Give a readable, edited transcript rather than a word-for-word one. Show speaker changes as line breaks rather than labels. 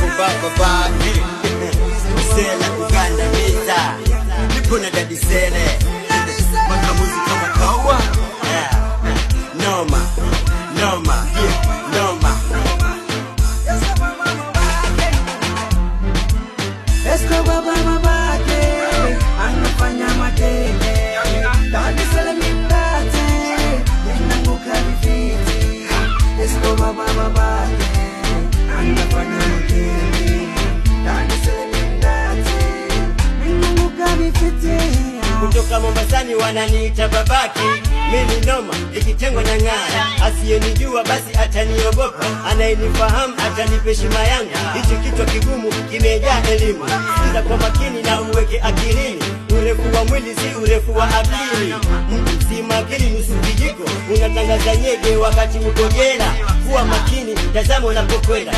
babake Sela kugandamiza nipo na Daddy Sele makamuzi kama kawa noma noma noma
Esko babake anafanya mateke Daddy Sele mindate ninanguka vifiti Esko babake anafanya mateke Daddy Sele mindate ninanguka vifiti.
Kutoka Mombasani wananiita babake, mimi noma ikitengwa na ng'ara. Asiyenijua basi ataniogopa, anayenifahamu atanipa heshima yangu. Hichi kichwa kigumu kimejaa elimu, sikiza kwa makini na uweke akilini. Urefu wa mwili si urefu wa akili, si makini nusu kijiko. Unatangaza nyege wakati uko jela, kuwa makini, tazama unapokwenda.